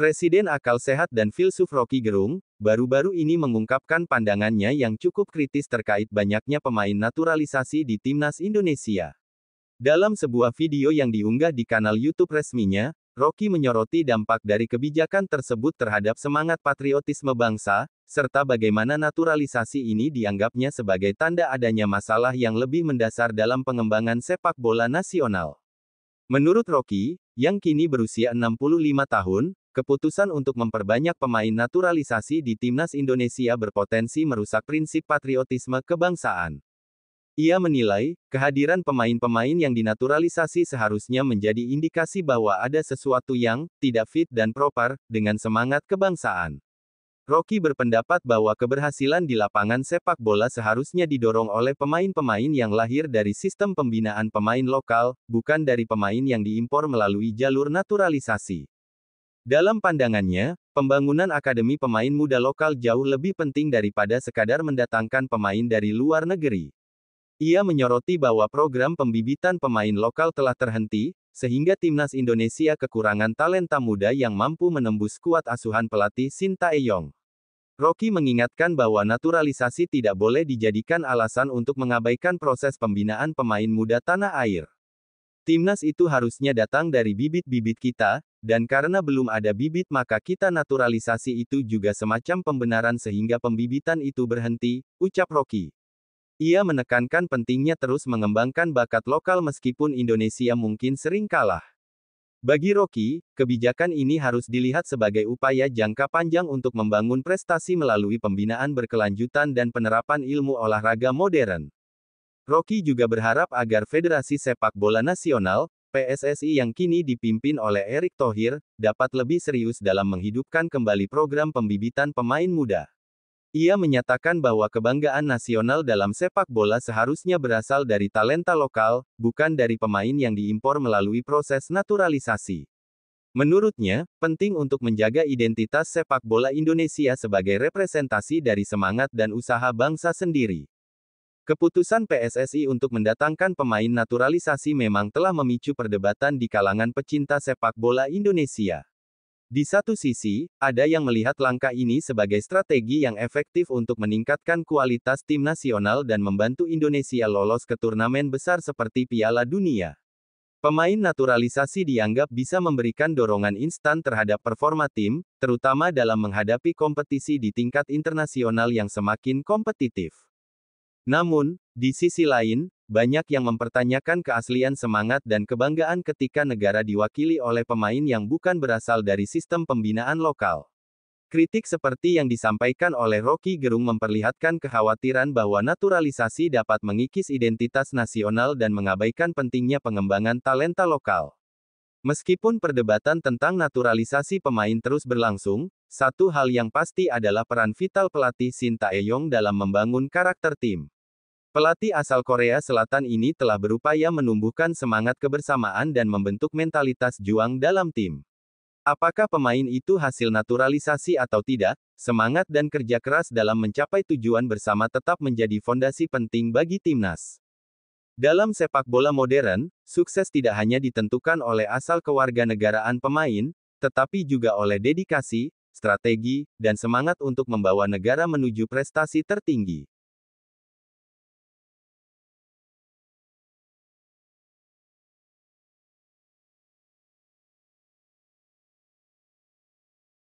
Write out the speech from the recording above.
Presiden akal sehat dan filsuf Rocky Gerung, baru-baru ini mengungkapkan pandangannya yang cukup kritis terkait banyaknya pemain naturalisasi di timnas Indonesia. Dalam sebuah video yang diunggah di kanal YouTube resminya, Rocky menyoroti dampak dari kebijakan tersebut terhadap semangat patriotisme bangsa, serta bagaimana naturalisasi ini dianggapnya sebagai tanda adanya masalah yang lebih mendasar dalam pengembangan sepak bola nasional. Menurut Rocky, yang kini berusia 65 tahun, keputusan untuk memperbanyak pemain naturalisasi di timnas Indonesia berpotensi merusak prinsip patriotisme kebangsaan. Ia menilai, kehadiran pemain-pemain yang dinaturalisasi seharusnya menjadi indikasi bahwa ada sesuatu yang tidak fit dan proper dengan semangat kebangsaan. Rocky berpendapat bahwa keberhasilan di lapangan sepak bola seharusnya didorong oleh pemain-pemain yang lahir dari sistem pembinaan pemain lokal, bukan dari pemain yang diimpor melalui jalur naturalisasi. Dalam pandangannya, pembangunan akademi pemain muda lokal jauh lebih penting daripada sekadar mendatangkan pemain dari luar negeri. Ia menyoroti bahwa program pembibitan pemain lokal telah terhenti, sehingga timnas Indonesia kekurangan talenta muda yang mampu menembus skuad asuhan pelatih Sintayong. Rocky mengingatkan bahwa naturalisasi tidak boleh dijadikan alasan untuk mengabaikan proses pembinaan pemain muda tanah air. Timnas itu harusnya datang dari bibit-bibit kita, dan karena belum ada bibit maka kita naturalisasi itu juga semacam pembenaran sehingga pembibitan itu berhenti, ucap Rocky. Ia menekankan pentingnya terus mengembangkan bakat lokal meskipun Indonesia mungkin sering kalah. Bagi Rocky, kebijakan ini harus dilihat sebagai upaya jangka panjang untuk membangun prestasi melalui pembinaan berkelanjutan dan penerapan ilmu olahraga modern. Rocky juga berharap agar Federasi Sepak Bola Nasional, PSSI yang kini dipimpin oleh Erick Thohir, dapat lebih serius dalam menghidupkan kembali program pembibitan pemain muda. Ia menyatakan bahwa kebanggaan nasional dalam sepak bola seharusnya berasal dari talenta lokal, bukan dari pemain yang diimpor melalui proses naturalisasi. Menurutnya, penting untuk menjaga identitas sepak bola Indonesia sebagai representasi dari semangat dan usaha bangsa sendiri. Keputusan PSSI untuk mendatangkan pemain naturalisasi memang telah memicu perdebatan di kalangan pecinta sepak bola Indonesia. Di satu sisi, ada yang melihat langkah ini sebagai strategi yang efektif untuk meningkatkan kualitas tim nasional dan membantu Indonesia lolos ke turnamen besar seperti Piala Dunia. Pemain naturalisasi dianggap bisa memberikan dorongan instan terhadap performa tim, terutama dalam menghadapi kompetisi di tingkat internasional yang semakin kompetitif. Namun, di sisi lain, banyak yang mempertanyakan keaslian semangat dan kebanggaan ketika negara diwakili oleh pemain yang bukan berasal dari sistem pembinaan lokal. Kritik seperti yang disampaikan oleh Rocky Gerung memperlihatkan kekhawatiran bahwa naturalisasi dapat mengikis identitas nasional dan mengabaikan pentingnya pengembangan talenta lokal. Meskipun perdebatan tentang naturalisasi pemain terus berlangsung, satu hal yang pasti adalah peran vital pelatih Sintayong dalam membangun karakter tim. Pelatih asal Korea Selatan ini telah berupaya menumbuhkan semangat kebersamaan dan membentuk mentalitas juang dalam tim. Apakah pemain itu hasil naturalisasi atau tidak, semangat dan kerja keras dalam mencapai tujuan bersama tetap menjadi fondasi penting bagi timnas. Dalam sepak bola modern, sukses tidak hanya ditentukan oleh asal kewarganegaraan pemain, tetapi juga oleh dedikasi, strategi, dan semangat untuk membawa negara menuju prestasi tertinggi.